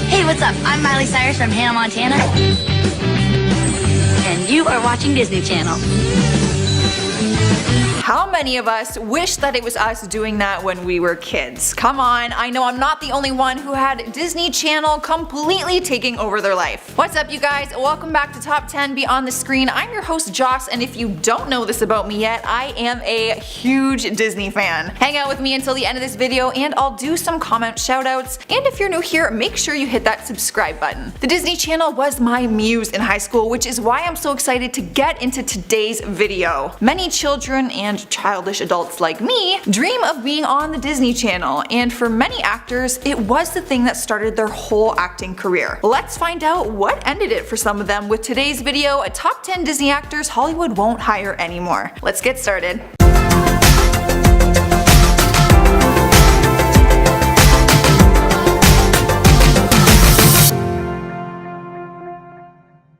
Hey, what's up? I'm Miley Cyrus from Hannah, Montana. And you are watching Disney Channel. How many of us wish that it was us doing that when we were kids? Come on, I know I'm not the only one who had Disney Channel completely taking over their life. What's up, you guys? Welcome back to Top 10 Beyond the Screen. I'm your host Joss, and if you don't know this about me yet, I am a huge Disney fan. Hang out with me until the end of this video and I'll do some comment shoutouts, and if you're new here, make sure you hit that subscribe button. The Disney Channel was my muse in high school, which is why I'm so excited to get into today's video. Many children and childish adults like me dream of being on the Disney Channel, and for many actors, it was the thing that started their whole acting career. Let's find out what ended it for some of them with today's video, a top 10 Disney actors Hollywood won't hire anymore. Let's get started.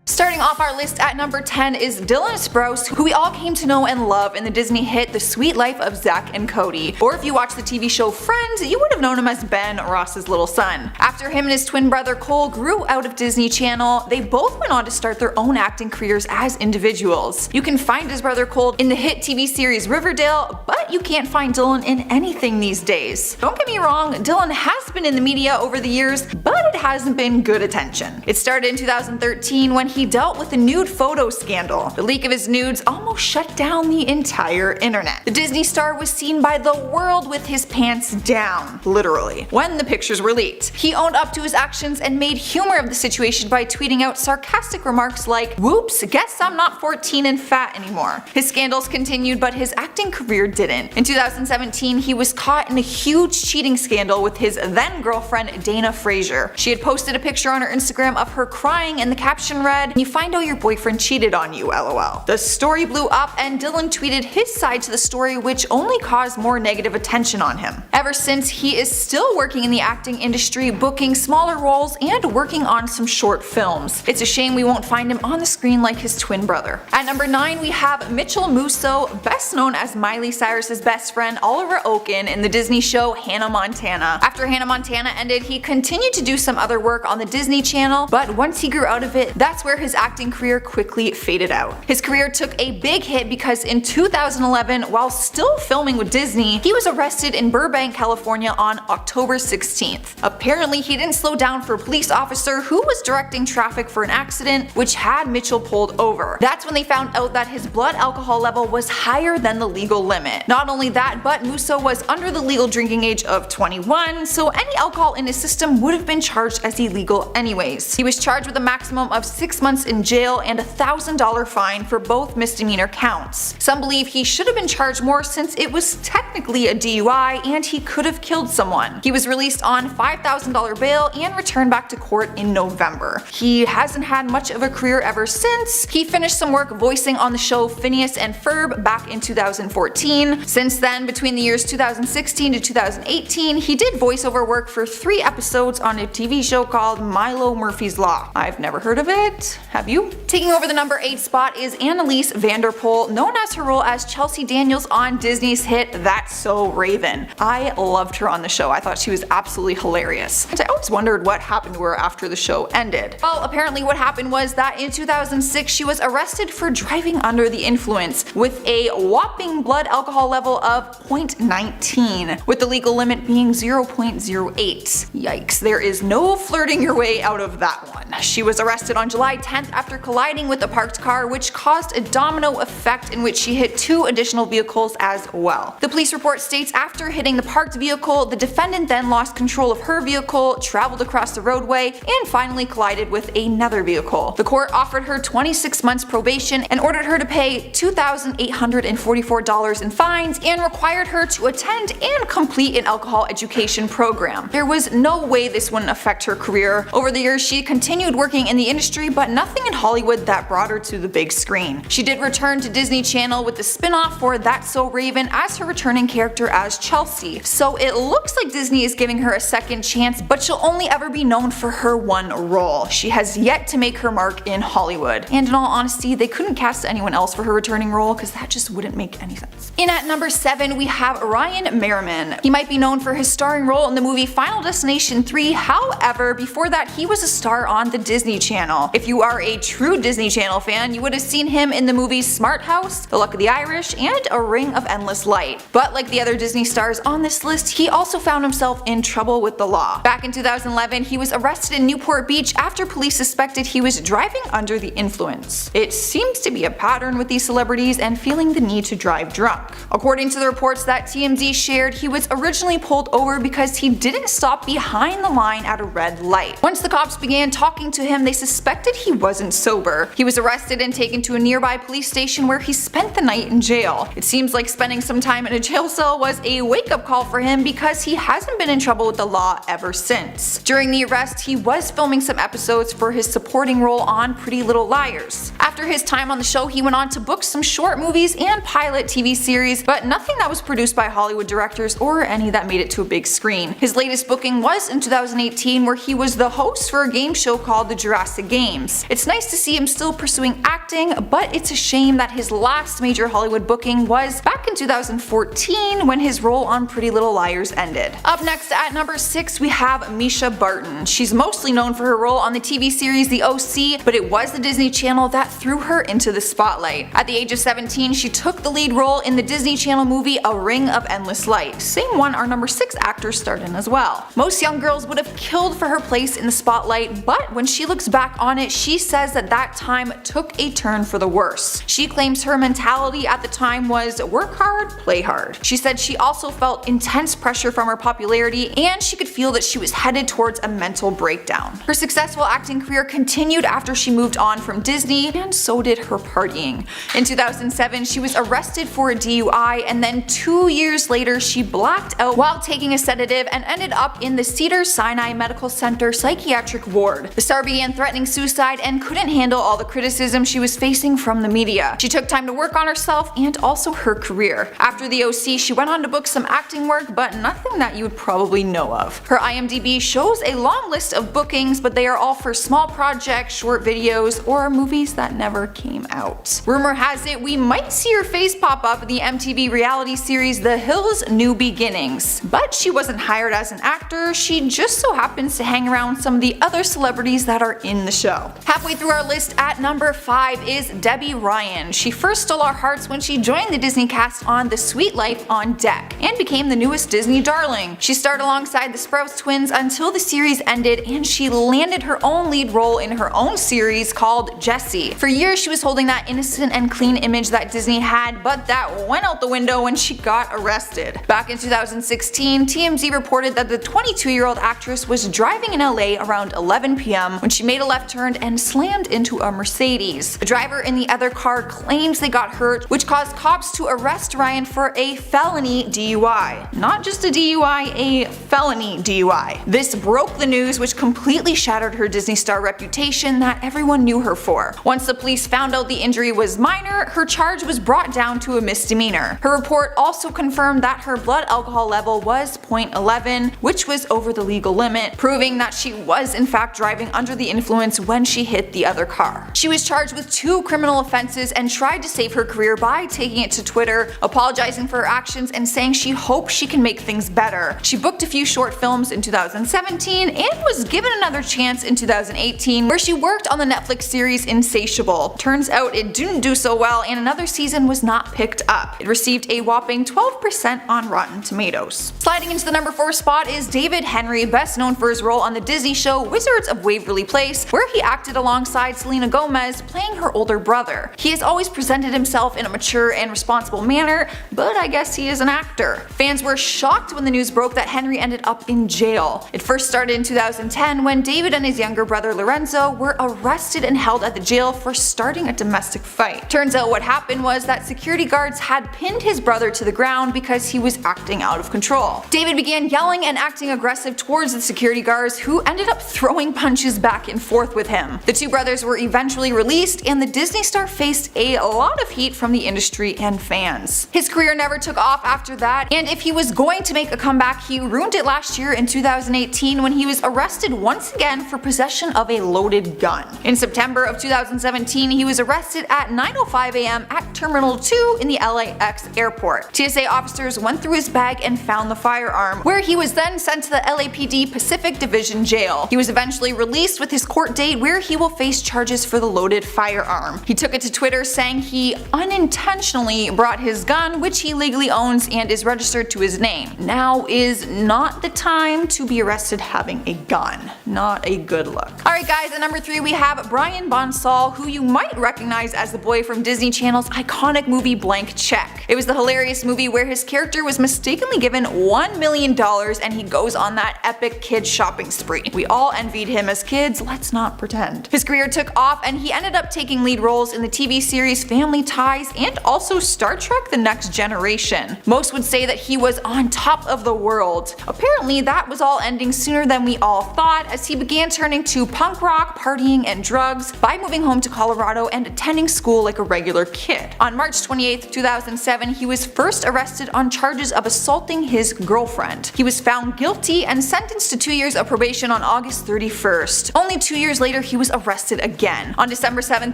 Starting off our list at number 10 is Dylan Sprouse, who we all came to know and love in the Disney hit The Sweet Life of Zack and Cody. Or if you watch the TV show Friends, you would have known him as Ben, Ross's little son. After him and his twin brother Cole grew out of Disney Channel, they both went on to start their own acting careers as individuals. You can find his brother Cole in the hit TV series Riverdale, but you can't find Dylan in anything these days. Don't get me wrong, Dylan has been in the media over the years, but it hasn't been good attention. It started in 2013 when he dealt with a nude photo scandal. The leak of his nudes almost shut down the entire internet. The Disney star was seen by the world with his pants down, literally, when the pictures were leaked. He owned up to his actions and made humor of the situation by tweeting out sarcastic remarks like, "Whoops, guess I'm not 14 and fat anymore." His scandals continued, but his acting career didn't. In 2017, he was caught in a huge cheating scandal with his then girlfriend Dana Frazier. She had posted a picture on her Instagram of her crying, and the caption read, "You find out your boyfriend cheated on you, lol." The story blew up and Dylan tweeted his side to the story, which only caused more negative attention on him. Ever since, he is still working in the acting industry, booking smaller roles and working on some short films. It's a shame we won't find him on the screen like his twin brother. At number 9 we have Mitchell Musso, best known as Miley Cyrus's best friend Oliver Oaken in the Disney show Hannah Montana. After Hannah Montana ended, he continued to do some other work on the Disney Channel, but once he grew out of it, that's where his acting career quickly faded out. His career took a big hit because in 2011, while still filming with Disney, he was arrested in Burbank, California on October 16th. Apparently, he didn't slow down for a police officer who was directing traffic for an accident, which had Mitchell pulled over. That's when they found out that his blood alcohol level was higher than the legal limit. Not only that, but Musso was under the legal drinking age of 21, so any alcohol in his system would have been charged as illegal anyways. He was charged with a maximum of 6 months in jail and a $1,000 fine for both misdemeanor counts. Some believe he should have been charged more since it was technically a DUI and he could have killed someone. He was released on $5,000 bail and returned back to court in November. He hasn't had much of a career ever since. He finished some work voicing on the show Phineas and Ferb back in 2014. Since then, between the years 2016 to 2018, he did voiceover work for 3 episodes on a TV show called Milo Murphy's Law. I've never heard of it. Have you? Taking over the number 8 spot is Annalise Vanderpool, known as her role as Chelsea Daniels on Disney's hit That's So Raven. I loved her on the show. I thought she was absolutely hilarious. And I always wondered what happened to her after the show ended. Well, apparently what happened was that in 2006 she was arrested for driving under the influence with a whopping blood alcohol level of 0.19, with the legal limit being 0.08. Yikes, there is no flirting your way out of that one. She was arrested on July 10th after colliding with a parked car, which caused a domino effect in which she hit 2 additional vehicles as well. The police report states after hitting the parked vehicle, the defendant then lost control of her vehicle, traveled across the roadway, and finally collided with another vehicle. The court offered her 26 months probation and ordered her to pay $2,844 in fines and required her to attend and complete an alcohol education program. There was no way this wouldn't affect her career. Over the years, she continued continued working in the industry, but nothing in Hollywood that brought her to the big screen. She did return to Disney Channel with the spin-off for That's So Raven as her returning character as Chelsea. So it looks like Disney is giving her a second chance, but she'll only ever be known for her one role. She has yet to make her mark in Hollywood. And in all honesty, they couldn't cast anyone else for her returning role because that just wouldn't make any sense. In at number 7, we have Ryan Merriman. He might be known for his starring role in the movie Final Destination 3, however, before that he was a star on the Disney Channel. If you are a true Disney Channel fan, you would have seen him in the movies Smart House, The Luck of the Irish, and A Ring of Endless Light. But like the other Disney stars on this list, he also found himself in trouble with the law. Back in 2011, he was arrested in Newport Beach after police suspected he was driving under the influence. It seems to be a pattern with these celebrities and feeling the need to drive drunk. According to the reports that TMZ shared, he was originally pulled over because he didn't stop behind the line at a red light. Once the cops began talking to him, they suspected he wasn't sober. He was arrested and taken to a nearby police station where he spent the night in jail. It seems like spending some time in a jail cell was a wake-up call for him because he hasn't been in trouble with the law ever since. During the arrest, he was filming some episodes for his supporting role on Pretty Little Liars. After his time on the show, he went on to book some short movies and pilot TV series, but nothing that was produced by Hollywood directors or any that made it to a big screen. His latest booking was in 2018, where he was the host for a game show called The Jurassic Games. It's nice to see him still pursuing acting, but it's a shame that his last major Hollywood booking was back in 2014 when his role on Pretty Little Liars ended. Up next at number 6, we have Misha Barton. She's mostly known for her role on the TV series The OC, but it was the Disney Channel that threw her into the spotlight. At the age of 17, she took the lead role in the Disney Channel movie A Ring of Endless Light, same one our number 6 actor starred in as well. Most young girls would have killed for her place in the spotlight, but when she looks back on it, she says that time took a turn for the worse. She claims her mentality at the time was work hard, play hard. She said she also felt intense pressure from her popularity, and she could feel that she was headed towards a mental breakdown. Her successful acting career continued after she moved on from Disney, and so did her partying. In 2007, she was arrested for a DUI, and then 2 years later she blacked out while taking a sedative and ended up in the Cedars-Sinai Medical Center psychiatric ward. The star began threatening suicide and couldn't handle all the criticism she was facing from the media. She took time to work on herself and also her career. After the OC, she went on to book some acting work, but nothing that you would probably know of. Her IMDb shows a long list of bookings, but they are all for small projects, short videos, or movies that never came out. Rumor has it we might see her face pop up in the MTV reality series The Hills New Beginnings. But she wasn't hired as an actor, she just so happens to hang around some of the other celebrities that are in the show. Halfway through our list at number 5 is Debbie Ryan. She first stole our hearts when she joined the Disney cast on The Sweet Life on Deck and became the newest Disney darling. She starred alongside the Sprouse twins until the series ended, and she landed her own lead role in her own series called Jessie. For years she was holding that innocent and clean image that Disney had, but that went out the window when she got arrested. Back in 2016, TMZ reported that the 22-year-old actress was driving in LA around 11 p.m. when she made a left turn and slammed into a Mercedes. The driver in the other car claims they got hurt, which caused cops to arrest Ryan for a felony DUI. Not just a DUI, a felony DUI. This broke the news, which completely shattered her Disney star reputation that everyone knew her for. Once the police found out the injury was minor, her charge was brought down to a misdemeanor. Her report also confirmed that her blood alcohol level was 0.11, which was over the legal limit, proving that she was in fact driving under the influence when she hit the other car. She was charged with 2 criminal offenses and tried to save her career by taking it to Twitter, apologizing for her actions and saying she hopes she can make things better. She booked a few short films in 2017 and was given another chance in 2018, where she worked on the Netflix series Insatiable. Turns out it didn't do so well, and another season was not picked up. It received a whopping 12% on Rotten Tomatoes. Sliding into the number 4 spot is David Henry, best known for his role on the Disney show Wizards of Waverly Place, where he acted alongside Selena Gomez, playing her older brother. He has always presented himself in a mature and responsible manner, but I guess he is an actor. Fans were shocked when the news broke that Henry ended up in jail. It first started in 2010 when David and his younger brother Lorenzo were arrested and held at the jail for starting a domestic fight. Turns out what happened was that security guards had pinned his brother to the ground because he was acting out of control. David began yelling and acting aggressive towards the security guards, who ended up throwing punches skirmishes back and forth with him. The two brothers were eventually released, and the Disney star faced a lot of heat from the industry and fans. His career never took off after that, and if he was going to make a comeback, he ruined it last year in 2018 when he was arrested once again for possession of a loaded gun. In September of 2017, he was arrested at 9:05 a.m. at Terminal 2 in the LAX airport. TSA officers went through his bag and found the firearm, where he was then sent to the LAPD Pacific Division Jail. He was eventually released with his court date, where he will face charges for the loaded firearm. He took it to Twitter saying he unintentionally brought his gun, which he legally owns and is registered to his name. Now is not the time to be arrested having a gun. Not a good look. Alright guys, at number 3 we have Brian Bonsall, who you might recognize as the boy from Disney Channel's iconic movie Blank Check. It was the hilarious movie where his character was mistakenly given $1 million and he goes on that epic kid shopping spree. We all envied him as kids, let's not pretend. His career took off and he ended up taking lead roles in the TV series Family Ties and also Star Trek The Next Generation. Most would say that he was on top of the world. Apparently that was all ending sooner than we all thought, as he began turning to punk rock, partying, and drugs by moving home to Colorado and attending school like a regular kid. On March 28, 2007, he was first arrested on charges of assaulting his girlfriend. He was found guilty and sentenced to 2 years of probation on August 31st. Only 2 years later, he was arrested again. On December 7,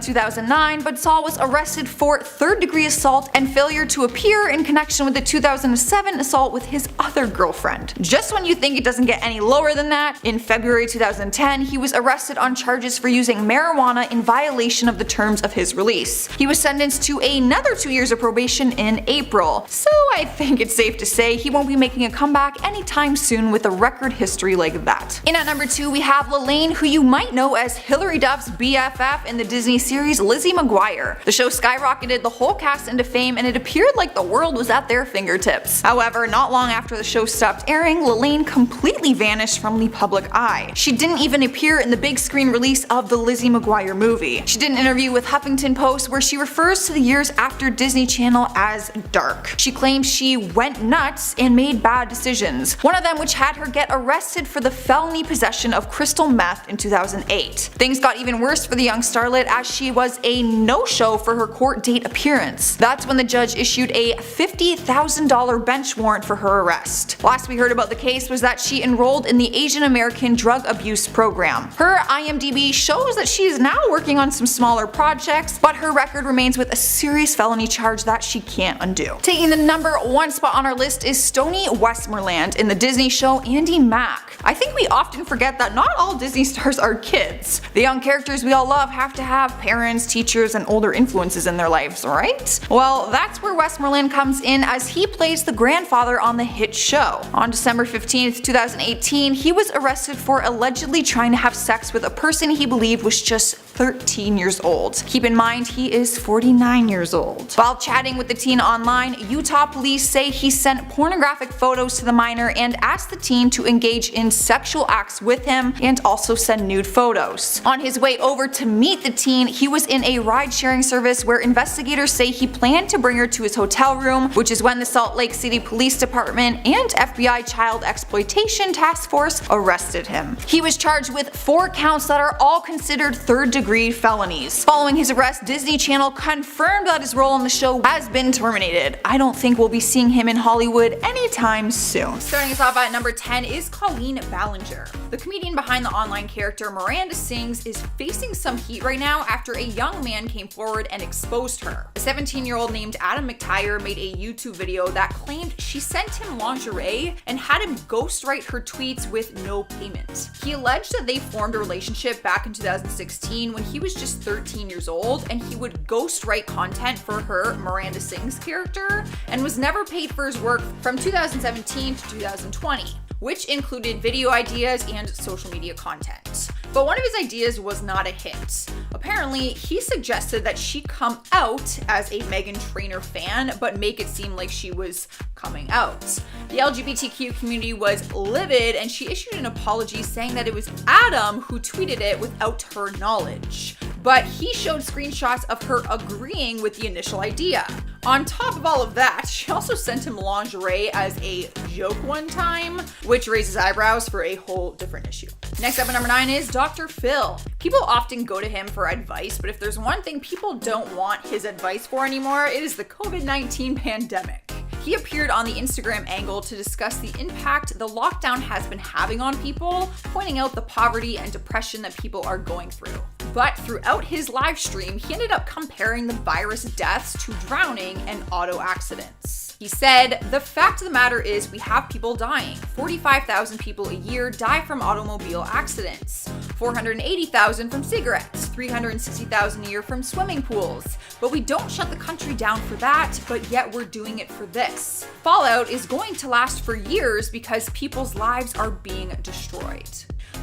2009, Bonsall was arrested for third-degree assault and failure to appear in connection with the 2007 assault with his other girlfriend. Just when you think it doesn't get any lower than that, in February 2010, he was arrested on charges for using marijuana in violation of the terms of his release. He was sentenced to another 2 years of probation in April, so I think it's safe to say he won't be making a comeback anytime soon with a record history like that. In at number 2 we have Lelaine, who you might know as Hilary Duff's BFF in the Disney series Lizzie McGuire. The show skyrocketed the whole cast into fame and it appeared like the world was at their fingertips. However, not long after the show stopped airing, Lelaine completely vanished from the public eye. She didn't even appear in the big screen release of the Lizzie McGuire movie. She did an interview with Huffington Post where she refers to the years after Disney Channel as dark. She claims she went nuts and made bad decisions, one of them which had her get arrested for the felony possession of crystal meth in 2008. Things got even worse for the young starlet as she was a no-show for her court date appearance. That's when the judge issued a $50,000 bench warrant for her arrest. Last we heard about the case was that she enrolled in the Asian American Drug Abuse Program. Her IMDb shows that she is now working on some smaller projects, but her record remains with a serious felony charge that she can't undo. Taking the number 1 spot on our list is Stoney Westmoreland in the Disney show Andy Mack. I think we often forget that not all Disney stars are kids. The young characters we all love have to have parents, teachers, and older influences in their lives, right? Well, that's where Westmoreland comes in, as he plays the grandfather on the hit show. On December 15th, 2018, he was arrested for allegedly trying to have sex with a person he believed was just 13 years old. Keep in mind, he is 49 years old. While chatting with the teen online, Utah police say he sent pornographic photos to the minor and asked the teen to engage in sexual acts with him and also send nude photos. On his way over to meet the teen, he was in a ride-sharing service where investigators say he planned to bring her to his hotel room, which is when the Salt Lake City Police Department and FBI Child Exploitation Task Force arrested him. He was charged with 4 counts that are all considered third-degree felonies. Following his arrest, Disney Channel confirmed that his role on the show has been terminated. I don't think we'll be seeing him in Hollywood anytime soon. Starting us off at number 10 is Colleen Ballinger. The comedian behind the online character Miranda Sings is facing some heat right now after a young man came forward and exposed her. A 17-year-old named Adam McTire made a YouTube video that claimed she sent him lingerie and had him ghostwrite her tweets with no payment. He alleged that they formed a relationship back in 2016 when he was just 13 years old, and he would ghostwrite content for her, Miranda Sings character, and was never paid for his work from 2017 to 2020. Which included video ideas and social media content. But one of his ideas was not a hit. Apparently, he suggested that she come out as a Meghan Trainor fan, but make it seem like she was coming out. The LGBTQ community was livid, and she issued an apology saying that it was Adam who tweeted it without her knowledge. but he showed screenshots of her agreeing with the initial idea. On top of all of that, she also sent him lingerie as a joke one time, which raises eyebrows for a whole different issue. Next up at number 9 is Dr. Phil. People often go to him for advice, but if there's one thing people don't want his advice for anymore, it is the COVID-19 pandemic. He appeared on the Instagram angle to discuss the impact the lockdown has been having on people, pointing out the poverty and depression that people are going through. But throughout his live stream, he ended up comparing the virus deaths to drowning and auto accidents. He said, "The fact of the matter is we have people dying. 45,000 people a year die from automobile accidents, 480,000 from cigarettes, 360,000 a year from swimming pools. But we don't shut the country down for that, but yet we're doing it for this. Fallout is going to last for years because people's lives are being destroyed."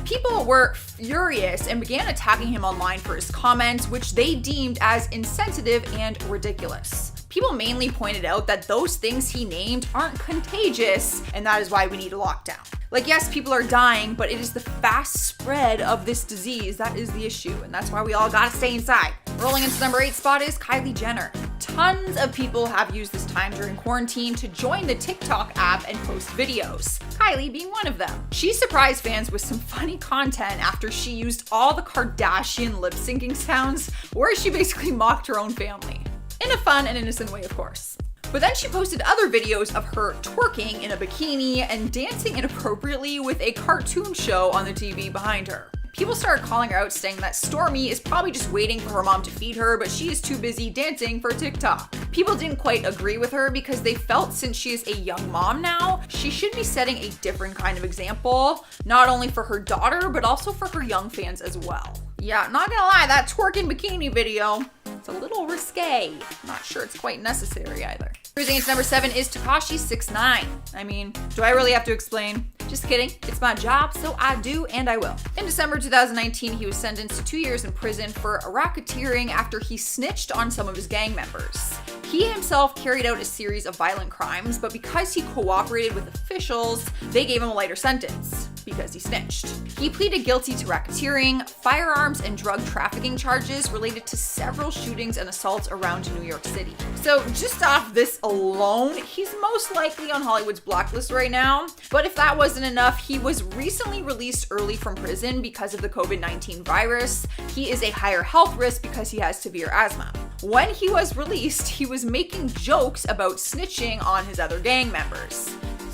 People were furious and began attacking him online for his comments, which they deemed as insensitive and ridiculous. People mainly pointed out that those things he named aren't contagious, and that is why we need a lockdown. Like, yes, people are dying, but it is the fast spread of this disease that is the issue, and that's why we all gotta stay inside. Rolling into number 8 spot is Kylie Jenner. Tons of people have used this time during quarantine to join the TikTok app and post videos, Kylie being one of them. She surprised fans with some funny content after she used all the Kardashian lip syncing sounds, where she basically mocked her own family. In a fun and innocent way, of course. But then she posted other videos of her twerking in a bikini and dancing inappropriately with a cartoon show on the TV behind her. People started calling her out, saying that Stormi is probably just waiting for her mom to feed her, but she is too busy dancing for TikTok. People didn't quite agree with her because they felt since she is a young mom now, she should be setting a different kind of example, not only for her daughter, but also for her young fans as well. Yeah, not gonna lie, that twerking bikini video, it's a little risque. Not sure it's quite necessary either. Cruising into number 7 is Tekashi 6ix9ine. I mean, do I really have to explain? Just kidding, it's my job, so I do and I will. In December 2019, he was sentenced to 2 years in prison for racketeering after he snitched on some of his gang members. He himself carried out a series of violent crimes, but because he cooperated with officials, they gave him a lighter sentence because he snitched. He pleaded guilty to racketeering, firearms, and drug trafficking charges related to several shootings and assaults around New York City. So just off this alone, he's most likely on Hollywood's blacklist right now. But if that wasn't enough, he was recently released early from prison because of the COVID-19 virus. He is a higher health risk because he has severe asthma. When he was released, he was making jokes about snitching on his other gang members.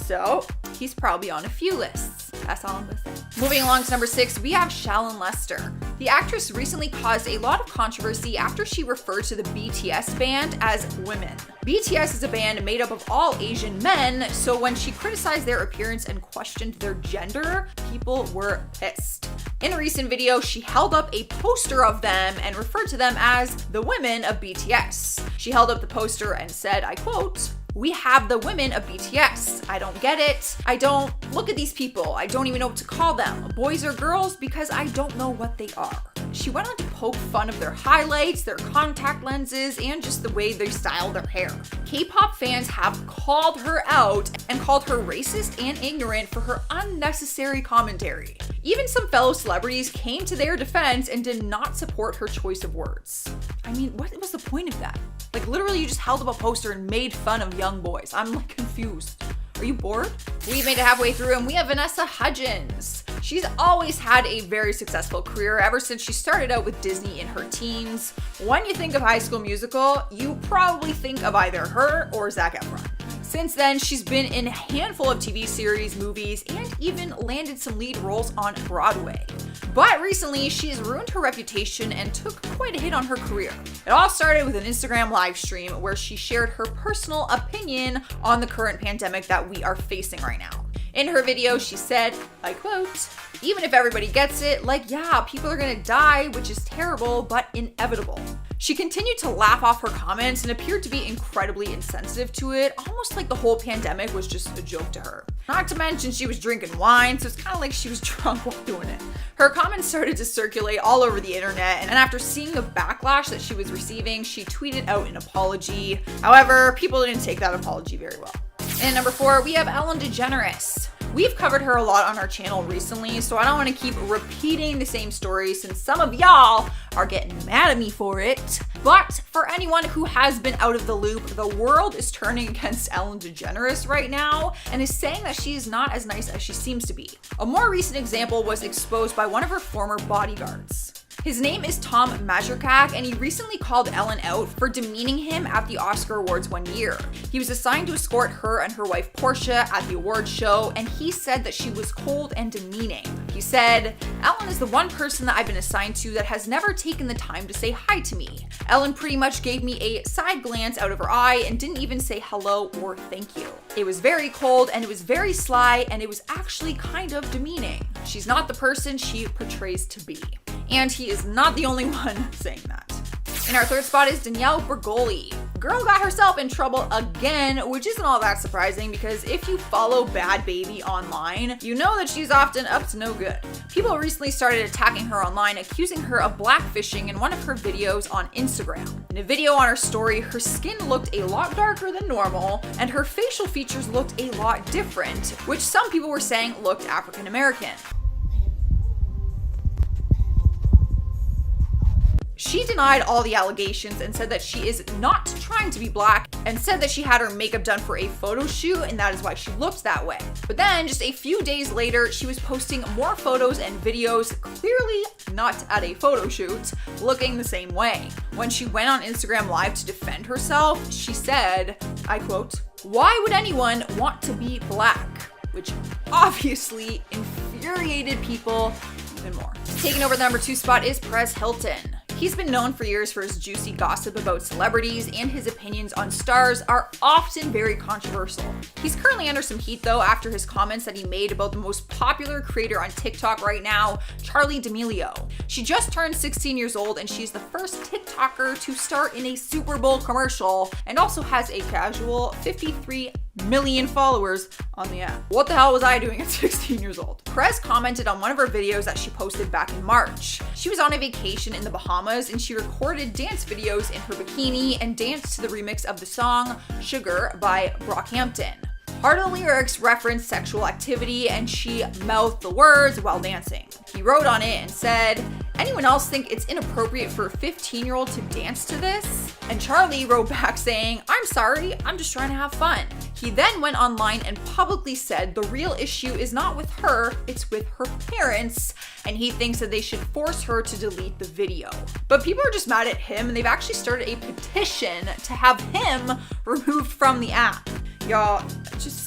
So he's probably on a few lists. That's all I'm gonna say. Moving along to number 6, we have Shallon Lester. The actress recently caused a lot of controversy after she referred to the BTS band as women. BTS is a band made up of all Asian men, so when she criticized their appearance and questioned their gender, people were pissed. In a recent video, she held up a poster of them and referred to them as the women of BTS. She held up the poster and said, I quote, "We have the women of BTS. I don't get it. I don't look at these people. I don't even know what to call them. Boys or girls, because I don't know what they are." She went on to poke fun of their highlights, their contact lenses, and just the way they style their hair. K-pop fans have called her out and called her racist and ignorant for her unnecessary commentary. Even some fellow celebrities came to their defense and did not support her choice of words. I mean, what was the point of that? Like, literally, you just held up a poster and made fun of young boys. I'm like confused. Are you bored? We've made it halfway through and we have Vanessa Hudgens. She's always had a very successful career ever since she started out with Disney in her teens. When you think of High School Musical, you probably think of either her or Zac Efron. Since then, she's been in a handful of TV series, movies, and even landed some lead roles on Broadway. But recently, she's ruined her reputation and took quite a hit on her career. It all started with an Instagram live stream where she shared her personal opinion on the current pandemic that we are facing right now. In her video, she said, I quote, "Even if everybody gets it, like, yeah, people are gonna die, which is terrible, but inevitable." She continued to laugh off her comments and appeared to be incredibly insensitive to it, almost like the whole pandemic was just a joke to her. Not to mention she was drinking wine, so it's kind of like she was drunk while doing it. Her comments started to circulate all over the internet, and after seeing the backlash that she was receiving, she tweeted out an apology. However, people didn't take that apology very well. And number 4, we have Ellen DeGeneres. We've covered her a lot on our channel recently, so I don't want to keep repeating the same story since some of y'all are getting mad at me for it. But for anyone who has been out of the loop, the world is turning against Ellen DeGeneres right now and is saying that she is not as nice as she seems to be. A more recent example was exposed by one of her former bodyguards. His name is Tom Majorkak, and he recently called Ellen out for demeaning him at the Oscar Awards one year. He was assigned to escort her and her wife Portia at the awards show, and he said that she was cold and demeaning. He said, "Ellen is the one person that I've been assigned to that has never taken the time to say hi to me. Ellen pretty much gave me a side glance out of her eye and didn't even say hello or thank you. It was very cold and it was very sly and it was actually kind of demeaning. She's not the person she portrays to be." And he is not the only one saying that. In our third spot is Danielle Bregoli. Girl got herself in trouble again, which isn't all that surprising because if you follow Bad Baby online, you know that she's often up to no good. People recently started attacking her online, accusing her of blackfishing in one of her videos on Instagram. In a video on her story, her skin looked a lot darker than normal, and her facial features looked a lot different, which some people were saying looked African American. She denied all the allegations and said that she is not trying to be black and said that she had her makeup done for a photo shoot and that is why she looked that way. But then just a few days later, she was posting more photos and videos, clearly not at a photo shoot, looking the same way. When she went on Instagram Live to defend herself, she said, I quote, "Why would anyone want to be black?" Which obviously infuriated people even more. Taking over the number 2 spot is Perez Hilton. He's been known for years for his juicy gossip about celebrities, and his opinions on stars are often very controversial. He's currently under some heat though after his comments that he made about the most popular creator on TikTok right now, Charli D'Amelio. She just turned 16 years old and she's the first TikToker to star in a Super Bowl commercial and also has a casual 53 million followers on the app. What the hell was I doing at 16 years old? Perez commented on one of her videos that she posted back in March. She was on a vacation in the Bahamas and she recorded dance videos in her bikini and danced to the remix of the song Sugar by Brockhampton. Part of the lyrics referenced sexual activity and she mouthed the words while dancing. He wrote on it and said, "Anyone else think it's inappropriate for a 15-year-old to dance to this?" And Charli wrote back saying, "I'm sorry, I'm just trying to have fun." He then went online and publicly said the real issue is not with her, it's with her parents, and he thinks that they should force her to delete the video. But people are just mad at him and they've actually started a petition to have him removed from the app. Y'all,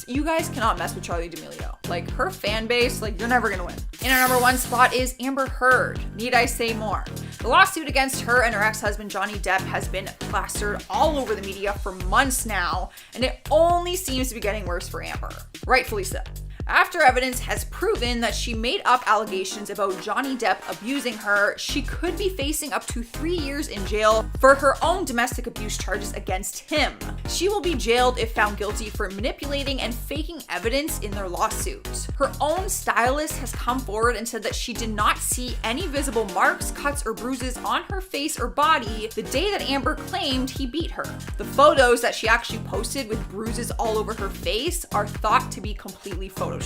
you guys cannot mess with Charli D'Amelio. Like, her fan base, you're never gonna win. In our number 1 spot is Amber Heard. Need I say more? The lawsuit against her and her ex-husband Johnny Depp has been plastered all over the media for months now, and it only seems to be getting worse for Amber. Rightfully so. After evidence has proven that she made up allegations about Johnny Depp abusing her, she could be facing up to 3 years in jail for her own domestic abuse charges against him. She will be jailed if found guilty for manipulating and faking evidence in their lawsuit. Her own stylist has come forward and said that she did not see any visible marks, cuts, or bruises on her face or body the day that Amber claimed he beat her. The photos that she actually posted with bruises all over her face are thought to be completely photoshopped.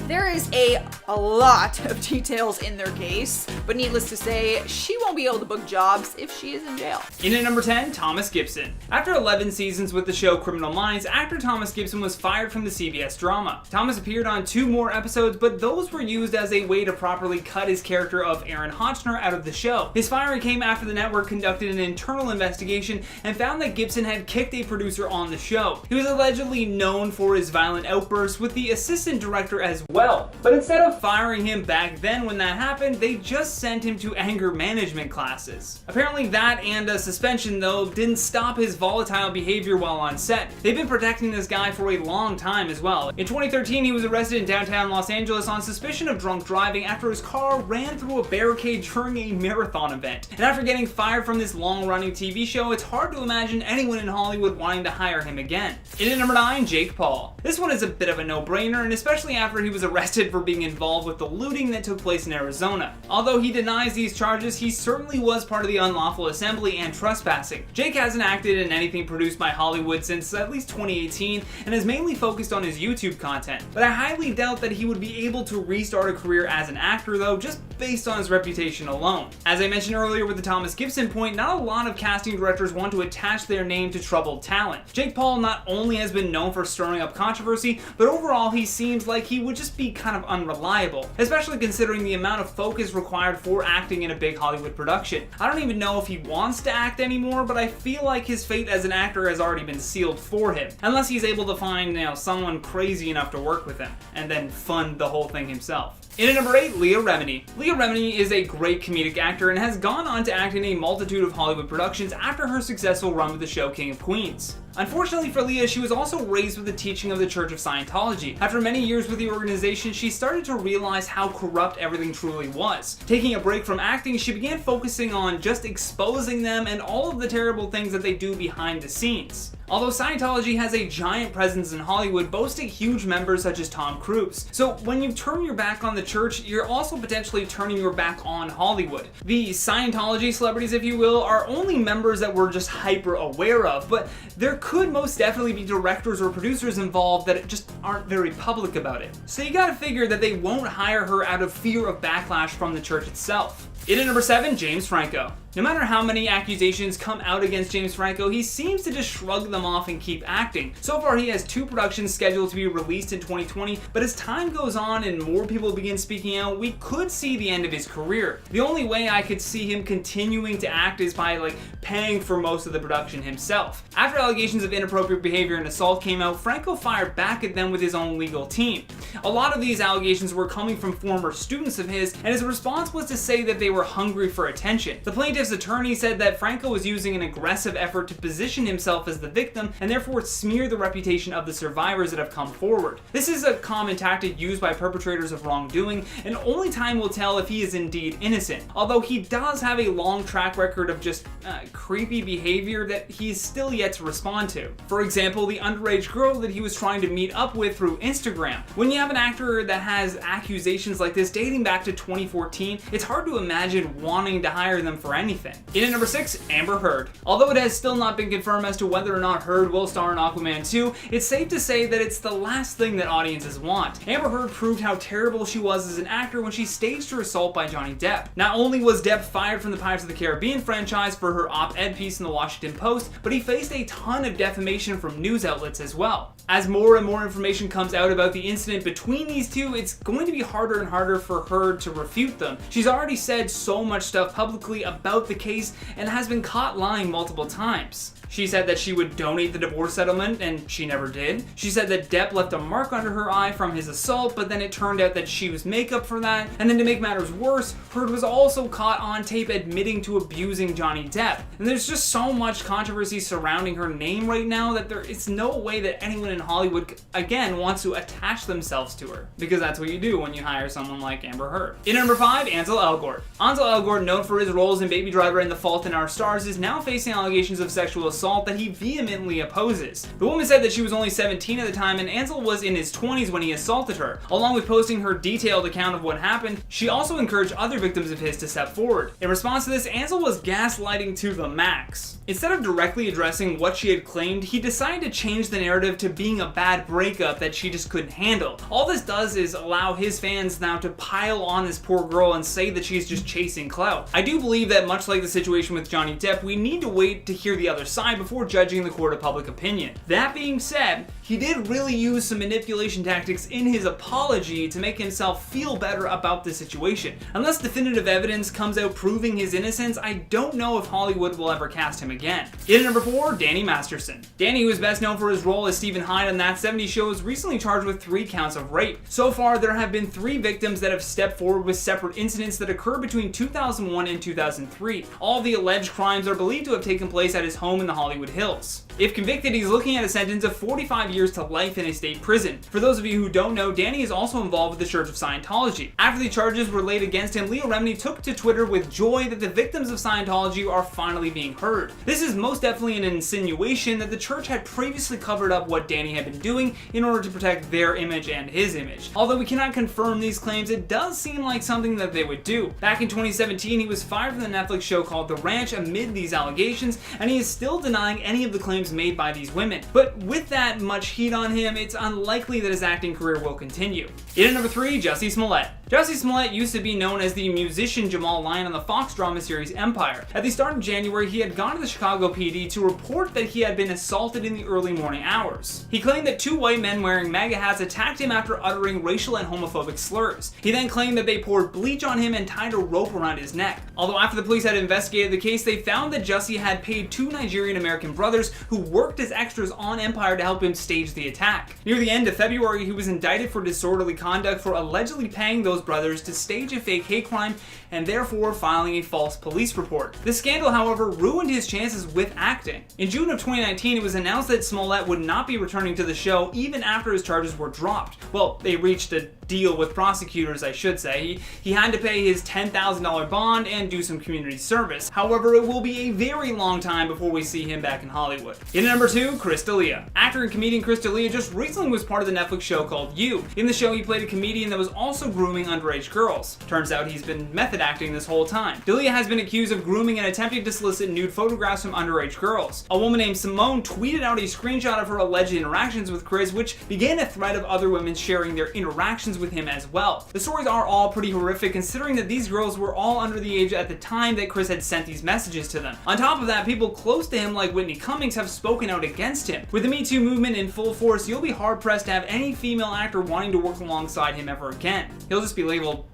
There is a lot of details in their case, but needless to say, she won't be able to book jobs if she is in jail. In at number 10, Thomas Gibson. After 11 seasons with the show Criminal Minds, actor Thomas Gibson was fired from the CBS drama. Thomas appeared on 2 more episodes, but those were used as a way to properly cut his character of Aaron Hotchner out of the show. His firing came after the network conducted an internal investigation and found that Gibson had kicked a producer on the show. He was allegedly known for his violent outbursts with the assistant director as well. But instead of firing him back then when that happened, they just sent him to anger management classes. Apparently that and a suspension though didn't stop his volatile behavior while on set. They've been protecting this guy for a long time as well. In 2013, he was arrested in downtown Los Angeles on suspicion of drunk driving after his car ran through a barricade during a marathon event. And after getting fired from this long-running TV show, it's hard to imagine anyone in Hollywood wanting to hire him again. In at number 9, Jake Paul. This one is a bit of a no-brainer, and especially after he was was arrested for being involved with the looting that took place in Arizona. Although he denies these charges, he certainly was part of the unlawful assembly and trespassing. Jake hasn't acted in anything produced by Hollywood since at least 2018 and has mainly focused on his YouTube content. But I highly doubt that he would be able to restart a career as an actor though, just based on his reputation alone. As I mentioned earlier with the Thomas Gibson point, not a lot of casting directors want to attach their name to troubled talent. Jake Paul not only has been known for stirring up controversy, but overall he seems like he would just be kind of unreliable, especially considering the amount of focus required for acting in a big Hollywood production. I don't even know if he wants to act anymore, but I feel like his fate as an actor has already been sealed for him, unless he's able to find, someone crazy enough to work with him, and then fund the whole thing himself. In at number 8, Leah Remini. Leah Remini is a great comedic actor and has gone on to act in a multitude of Hollywood productions after her successful run with the show King of Queens. Unfortunately for Leah, she was also raised with the teaching of the Church of Scientology. After many years with the organization, she started to realize how corrupt everything truly was. Taking a break from acting, she began focusing on just exposing them and all of the terrible things that they do behind the scenes. Although Scientology has a giant presence in Hollywood, boasting huge members such as Tom Cruise. So when you turn your back on the church, you're also potentially turning your back on Hollywood. The Scientology celebrities, if you will, are only members that we're just hyper aware of, but there could most definitely be directors or producers involved that just aren't very public about it. So you gotta figure that they won't hire her out of fear of backlash from the church itself. In at number 7, James Franco. No matter how many accusations come out against James Franco, he seems to just shrug them off and keep acting. So far, he has 2 productions scheduled to be released in 2020, but as time goes on and more people begin speaking out, we could see the end of his career. The only way I could see him continuing to act is by paying for most of the production himself. After allegations of inappropriate behavior and assault came out, Franco fired back at them with his own legal team. A lot of these allegations were coming from former students of his, and his response was to say that they were hungry for attention. The plaintiff's attorney said that Franco was using an aggressive effort to position himself as the victim and therefore smear the reputation of the survivors that have come forward. This is a common tactic used by perpetrators of wrongdoing, and only time will tell if he is indeed innocent, although he does have a long track record of just creepy behavior that he's still yet to respond to. For example, the underage girl that he was trying to meet up with through Instagram. When you have an actor that has accusations like this dating back to 2014, it's hard to imagine wanting to hire them for anything. In at number 6, Amber Heard. Although it has still not been confirmed as to whether or not Heard will star in Aquaman 2, it's safe to say that it's the last thing that audiences want. Amber Heard proved how terrible she was as an actor when she staged her assault by Johnny Depp. Not only was Depp fired from the Pirates of the Caribbean franchise for her op-ed piece in the Washington Post, but he faced a ton of defamation from news outlets as well. As more and more information comes out about the incident between these two, it's going to be harder and harder for Heard to refute them. She's already said so much stuff publicly about the case and has been caught lying multiple times. She said that she would donate the divorce settlement, and she never did. She said that Depp left a mark under her eye from his assault, but then it turned out that she used makeup for that. And then to make matters worse, Heard was also caught on tape admitting to abusing Johnny Depp. And there's just so much controversy surrounding her name right now that there is no way that anyone in Hollywood, again, wants to attach themselves to her. Because that's what you do when you hire someone like Amber Heard. In number 5, Ansel Elgort. Ansel Elgort, known for his roles in Baby Driver and The Fault in Our Stars, is now facing allegations of sexual assault that he vehemently opposes. The woman said that she was only 17 at the time and Ansel was in his 20s when he assaulted her. Along with posting her detailed account of what happened, she also encouraged other victims of his to step forward. In response to this, Ansel was gaslighting to the max. Instead of directly addressing what she had claimed, he decided to change the narrative to being a bad breakup that she just couldn't handle. All this does is allow his fans now to pile on this poor girl and say that she's just chasing clout. I do believe that much like the situation with Johnny Depp, we need to wait to hear the other side before judging the court of public opinion. That being said, he did really use some manipulation tactics in his apology to make himself feel better about the situation. Unless definitive evidence comes out proving his innocence, I don't know if Hollywood will ever cast him again. In at number 4, Danny Masterson. Danny, who is best known for his role as Stephen Hyde on That 70s Show, is recently charged with 3 counts of rape. So far, there have been 3 victims that have stepped forward with separate incidents that occurred between 2001 and 2003. All the alleged crimes are believed to have taken place at his home in the Hollywood Hills. If convicted, he's looking at a sentence of 45 years to life in a state prison. For those of you who don't know, Danny is also involved with the Church of Scientology. After the charges were laid against him, Leah Remini took to Twitter with joy that the victims of Scientology are finally being heard. This is most definitely an insinuation that the church had previously covered up what Danny Danny had been doing in order to protect their image and his image. Although we cannot confirm these claims, it does seem like something that they would do. Back in 2017, he was fired from the Netflix show called The Ranch amid these allegations, and he is still denying any of the claims made by these women. But with that much heat on him, it's unlikely that his acting career will continue. In at number 3, Jussie Smollett. Jussie Smollett used to be known as the musician Jamal Lyon on the Fox drama series Empire. At the start of January, he had gone to the Chicago PD to report that he had been assaulted in the early morning hours. He claimed that 2 white men wearing MAGA hats attacked him after uttering racial and homophobic slurs. He then claimed that they poured bleach on him and tied a rope around his neck. Although after the police had investigated the case, they found that Jussie had paid 2 Nigerian American brothers who worked as extras on Empire to help him stage the attack. Near the end of February, he was indicted for disorderly conduct for allegedly paying those brothers to stage a fake hate crime and therefore filing a false police report. This scandal, however, ruined his chances with acting. In June of 2019, it was announced that Smollett would not be returning to the show even after his charges were dropped. Well, they reached a deal with prosecutors, I should say. He had to pay his $10,000 bond and do some community service. However, it will be a very long time before we see him back in Hollywood. In at number 2, Chris D'Elia. Actor and comedian Chris D'Elia just recently was part of the Netflix show called You. In the show, he played a comedian that was also grooming underage girls. Turns out he's been method acting this whole time. D'Elia has been accused of grooming and attempting to solicit nude photographs from underage girls. A woman named Simone tweeted out a screenshot of her alleged interactions with Chris, which began a thread of other women sharing their interactions with him as well. The stories are all pretty horrific considering that these girls were all under the age at the time that Chris had sent these messages to them. On top of that, people close to him like Whitney Cummings have spoken out against him. With the Me Too movement in full force, you'll be hard pressed to have any female actor wanting to work alongside him ever again. He'll just be labeled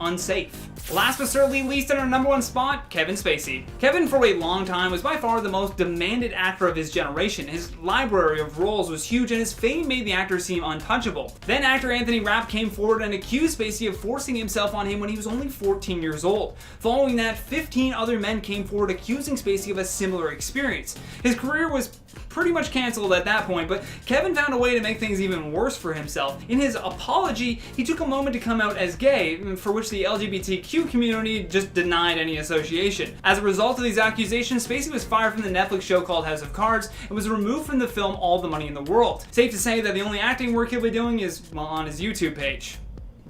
unsafe. Last but certainly least, in our number 1 spot, Kevin Spacey. Kevin for a long time was by far the most demanded actor of his generation. His library of roles was huge and his fame made the actor seem untouchable. Then actor Anthony Rapp came forward and accused Spacey of forcing himself on him when he was only 14 years old. Following that, 15 other men came forward accusing Spacey of a similar experience. His career was pretty much canceled at that point, but Kevin found a way to make things even worse for himself. In his apology, he took a moment to come out as gay, for which the LGBTQ community just denied any association. As a result of these accusations, Spacey was fired from the Netflix show called House of Cards and was removed from the film All the Money in the World. Safe to say that the only acting work he'll be doing is, well, on his YouTube page.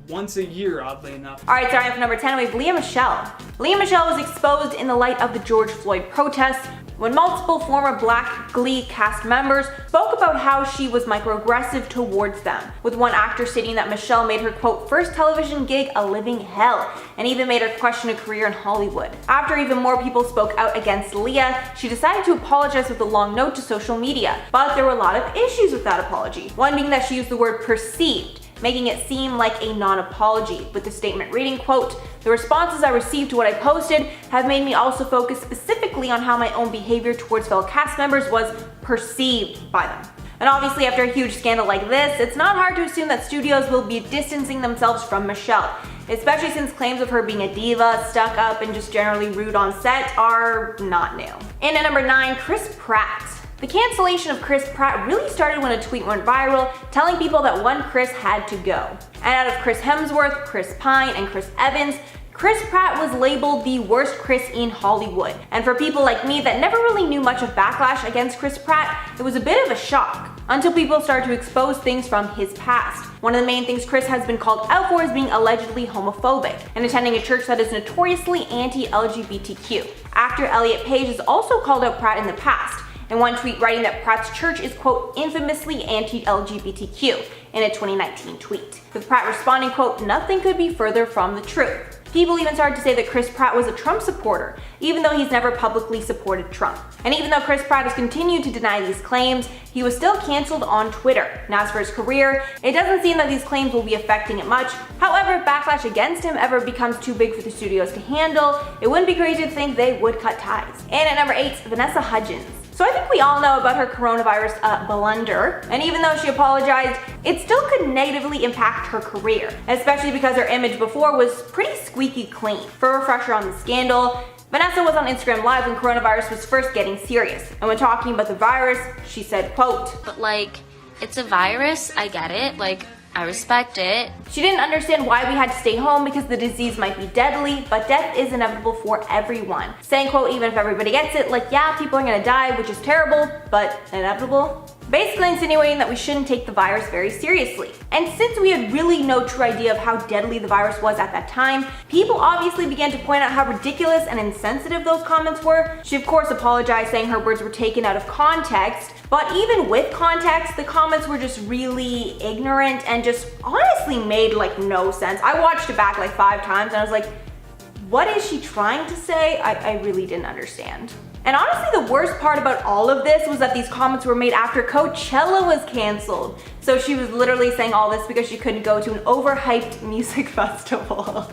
Once a year, oddly enough. Alright, starting off number 10, we have Lea Michele. Lea Michele was exposed in the light of the George Floyd protests when multiple former Black Glee cast members spoke about how she was microaggressive towards them, with one actor stating that Michele made her, quote, first television gig a living hell, and even made her question a career in Hollywood. After even more people spoke out against Lea, she decided to apologize with a long note to social media, but there were a lot of issues with that apology. One being that she used the word perceived, making it seem like a non-apology, with the statement reading, quote, the responses I received to what I posted have made me also focus specifically on how my own behavior towards fellow cast members was perceived by them. And obviously after a huge scandal like this, it's not hard to assume that studios will be distancing themselves from Michele, especially since claims of her being a diva, stuck up, and just generally rude on set are not new. And at number 9, Chris Pratt. The cancellation of Chris Pratt really started when a tweet went viral telling people that one Chris had to go. And out of Chris Hemsworth, Chris Pine, and Chris Evans, Chris Pratt was labeled the worst Chris in Hollywood. And for people like me that never really knew much of backlash against Chris Pratt, it was a bit of a shock, until people started to expose things from his past. One of the main things Chris has been called out for is being allegedly homophobic and attending a church that is notoriously anti-LGBTQ. Actor Elliot Page has also called out Pratt in the past, in one tweet writing that Pratt's church is, quote, infamously anti-LGBTQ in a 2019 tweet, with Pratt responding, quote, nothing could be further from the truth. People even started to say that Chris Pratt was a Trump supporter, even though he's never publicly supported Trump. And even though Chris Pratt has continued to deny these claims, he was still canceled on Twitter. And as for his career, it doesn't seem that these claims will be affecting it much. However, if backlash against him ever becomes too big for the studios to handle, it wouldn't be crazy to think they would cut ties. And at number 8, Vanessa Hudgens. So I think we all know about her coronavirus blunder, and even though she apologized, it still could negatively impact her career, especially because her image before was pretty squeaky clean. For a refresher on the scandal, Vanessa was on Instagram Live when coronavirus was first getting serious, and when talking about the virus, she said, quote, but like, it's a virus, I get it, like, I respect it. She didn't understand why we had to stay home because the disease might be deadly, but death is inevitable for everyone. Saying, quote, even if everybody gets it, like, yeah, people are gonna die, which is terrible, but inevitable. basically insinuating that we shouldn't take the virus very seriously. And since we had really no true idea of how deadly the virus was at that time, people obviously began to point out how ridiculous and insensitive those comments were. She of course apologized, saying her words were taken out of context, but even with context, the comments were just really ignorant and just honestly made like no sense. I watched it back like 5 times and I was like, what is she trying to say? I really didn't understand. And honestly, the worst part about all of this was that these comments were made after Coachella was canceled. So she was literally saying all this because she couldn't go to an overhyped music festival.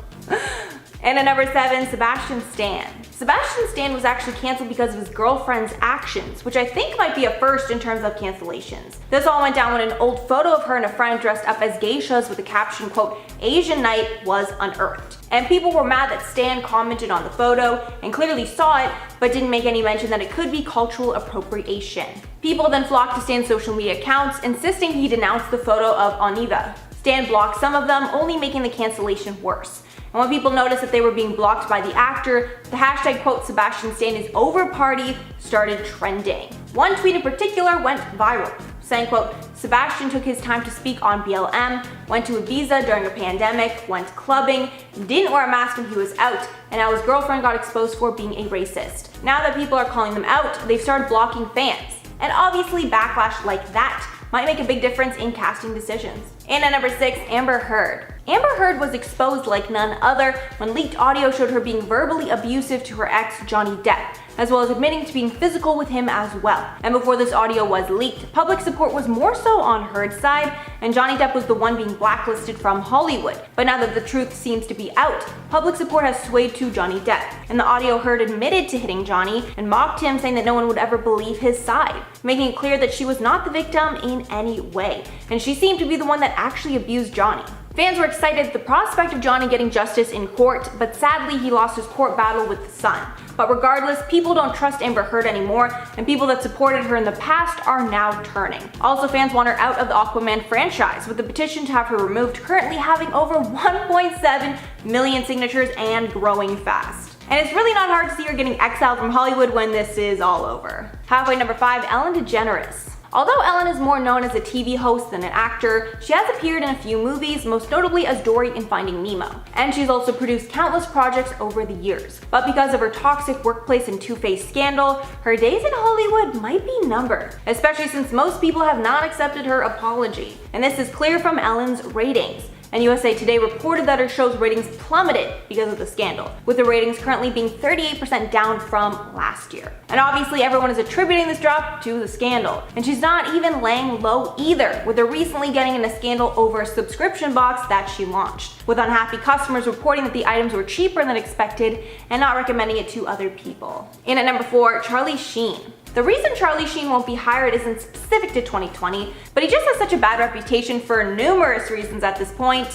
And at number 7, Sebastian Stan. Sebastian Stan was actually canceled because of his girlfriend's actions, which I think might be a first in terms of cancellations. This all went down when an old photo of her and a friend dressed up as geishas with the caption, quote, "Asian night" was unearthed. And people were mad that Stan commented on the photo and clearly saw it, but didn't make any mention that it could be cultural appropriation. People then flocked to Stan's social media accounts, insisting he denounce the photo of Oniva. Stan blocked some of them, only making the cancellation worse. And when people noticed that they were being blocked by the actor, the hashtag, quote, "Sebastian Stan is over party" started trending. One tweet in particular went viral, saying, quote, "Sebastian took his time to speak on BLM, went to Ibiza during a pandemic, went clubbing, didn't wear a mask when he was out, and now his girlfriend got exposed for being a racist. Now that people are calling them out, they've started blocking fans." And obviously backlash like that might make a big difference in casting decisions. And at number 6, Amber Heard. Amber Heard was exposed like none other when leaked audio showed her being verbally abusive to her ex, Johnny Depp, as well as admitting to being physical with him as well. And before this audio was leaked, public support was more so on Heard's side, and Johnny Depp was the one being blacklisted from Hollywood. But now that the truth seems to be out, public support has swayed to Johnny Depp. In the audio, Heard admitted to hitting Johnny and mocked him, saying that no one would ever believe his side, making it clear that she was not the victim in any way, and she seemed to be the one that actually abused Johnny. Fans were excited at the prospect of Johnny getting justice in court, but sadly he lost his court battle with the Sun. But regardless, people don't trust Amber Heard anymore, and people that supported her in the past are now turning. Also, fans want her out of the Aquaman franchise, with the petition to have her removed currently having over 1.7 million signatures and growing fast. And it's really not hard to see her getting exiled from Hollywood when this is all over. Halfway number 5, Ellen DeGeneres. Although Ellen is more known as a TV host than an actor, she has appeared in a few movies, most notably as Dory in Finding Nemo. And she's also produced countless projects over the years. But because of her toxic workplace and two-faced scandal, her days in Hollywood might be numbered, especially since most people have not accepted her apology. And this is clear from Ellen's ratings. And USA Today reported that her show's ratings plummeted because of the scandal, with the ratings currently being 38% down from last year. And obviously everyone is attributing this drop to the scandal. And she's not even laying low either, with her recently getting in a scandal over a subscription box that she launched, with unhappy customers reporting that the items were cheaper than expected and not recommending it to other people. And at number 4, Charlie Sheen. The reason Charlie Sheen won't be hired isn't specific to 2020, but he just has such a bad reputation for numerous reasons at this point.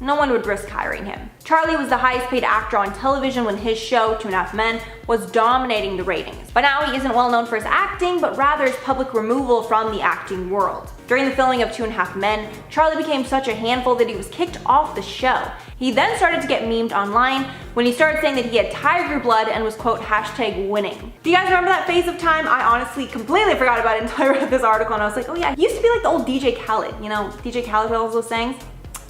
No one would risk hiring him. Charlie was the highest paid actor on television when his show, 2.5 Men, was dominating the ratings. But now he isn't well known for his acting, but rather his public removal from the acting world. During the filming of 2.5 Men, Charlie became such a handful that he was kicked off the show. He then started to get memed online when he started saying that he had tiger blood and was, quote, #winning. Do you guys remember that phase of time? I honestly completely forgot about it until I read this article and I was like, oh yeah, he used to be like the old DJ Khaled, you know, DJ Khaled with all those sayings?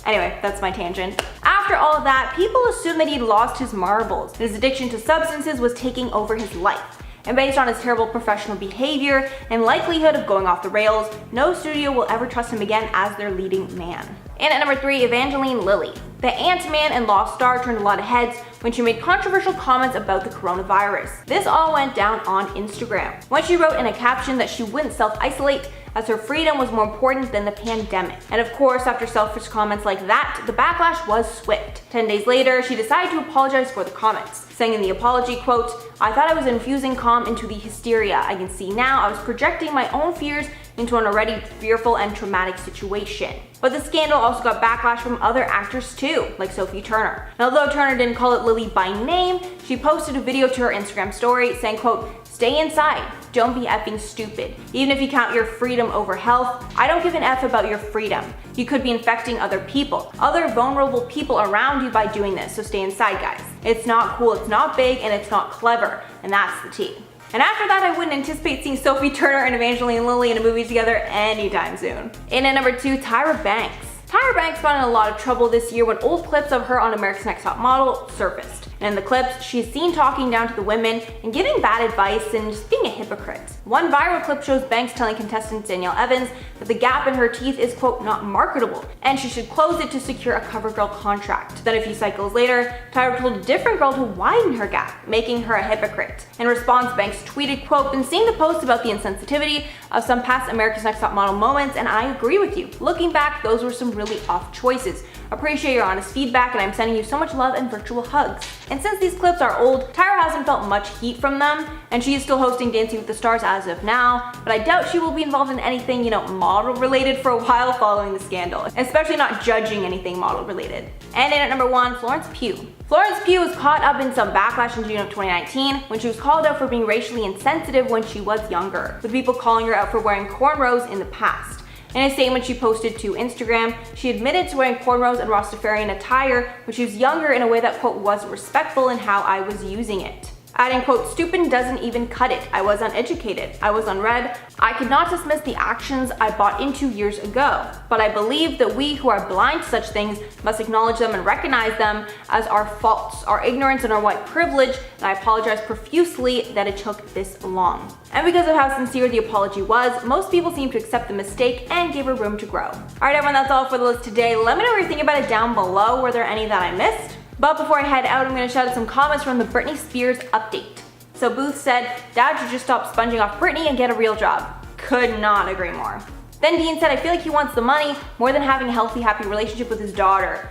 Anyway, that's my tangent. After all of that, people assumed that he'd lost his marbles. His addiction to substances was taking over his life. And based on his terrible professional behavior and likelihood of going off the rails, no studio will ever trust him again as their leading man. And at number 3, Evangeline Lilly. The Ant-Man and Lost star turned a lot of heads when she made controversial comments about the coronavirus. This all went down on Instagram, when she wrote in a caption that she wouldn't self-isolate as her freedom was more important than the pandemic. And of course, after selfish comments like that, the backlash was swift. 10 days later, she decided to apologize for the comments, saying in the apology, quote, "I thought I was infusing calm into the hysteria. I can see now I was projecting my own fears into an already fearful and traumatic situation." But the scandal also got backlash from other actors too, like Sophie Turner. And although Turner didn't call it Lilly by name, she posted a video to her Instagram story saying, quote, "Stay inside. Don't be effing stupid. Even if you count your freedom over health, I don't give an F about your freedom. You could be infecting other people, other vulnerable people around you by doing this, so stay inside, guys. It's not cool, it's not big, and it's not clever, and that's the T." And after that, I wouldn't anticipate seeing Sophie Turner and Evangeline Lilly in a movie together anytime soon. In at number 2, Tyra Banks. Tyra Banks got in a lot of trouble this year when old clips of her on America's Next Top Model surfaced. And in the clips, she's seen talking down to the women and giving bad advice and just being a hypocrite. One viral clip shows Banks telling contestant Danielle Evans that the gap in her teeth is, quote, not marketable, and she should close it to secure a CoverGirl contract. Then a few cycles later, Tyra told a different girl to widen her gap, making her a hypocrite. In response, Banks tweeted, quote, been seeing the post about the insensitivity of some past America's Next Top Model moments, and I agree with you. Looking back, those were some really off choices. Appreciate your honest feedback, and I'm sending you so much love and virtual hugs. And since these clips are old, Tyra hasn't felt much heat from them, and she is still hosting Dancing with the Stars as of now, but I doubt she will be involved in anything, model related for a while following the scandal, especially not judging anything model related. And in at number 1, Florence Pugh. Florence Pugh was caught up in some backlash in June of 2019 when she was called out for being racially insensitive when she was younger, with people calling her out for wearing cornrows in the past. In a statement she posted to Instagram, she admitted to wearing cornrows and Rastafarian attire when she was younger in a way that, quote, was respectful in how I was using it. Adding, quote, stupid doesn't even cut it. I was uneducated. I was unread. I could not dismiss the actions I bought into years ago. But I believe that we who are blind to such things must acknowledge them and recognize them as our faults, our ignorance and our white privilege, and I apologize profusely that it took this long. And because of how sincere the apology was, most people seemed to accept the mistake and gave her room to grow. Alright everyone, that's all for the list today. Let me know what you think about it down below. Were there any that I missed? But before I head out, I'm going to shout out some comments from the Britney Spears update. So Booth said, Dad should just stop sponging off Britney and get a real job. Could not agree more. Then Dean said, I feel like he wants the money more than having a healthy, happy relationship with his daughter.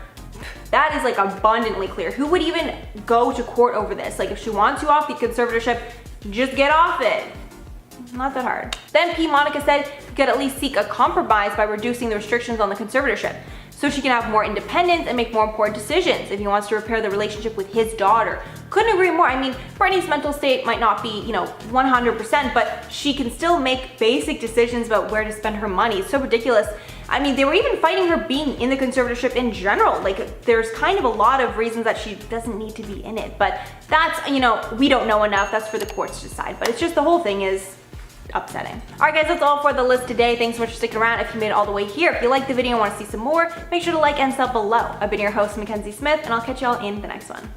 That is like abundantly clear. Who would even go to court over this? Like if she wants you off the conservatorship, just get off it. Not that hard. Then P. Monica said you could at least seek a compromise by reducing the restrictions on the conservatorship, so she can have more independence and make more important decisions if he wants to repair the relationship with his daughter. Couldn't agree more. I mean, Britney's mental state might not be, 100%, but she can still make basic decisions about where to spend her money. It's so ridiculous. I mean, they were even fighting her being in the conservatorship in general. Like, there's kind of a lot of reasons that she doesn't need to be in it, but that's, we don't know enough. That's for the courts to decide, but it's just the whole thing is upsetting. Alright guys, that's all for the list today. Thanks so much for sticking around. If you made it all the way here, if you liked the video and want to see some more, make sure to like and sub below. I've been your host, Mackenzie Smith, and I'll catch y'all in the next one.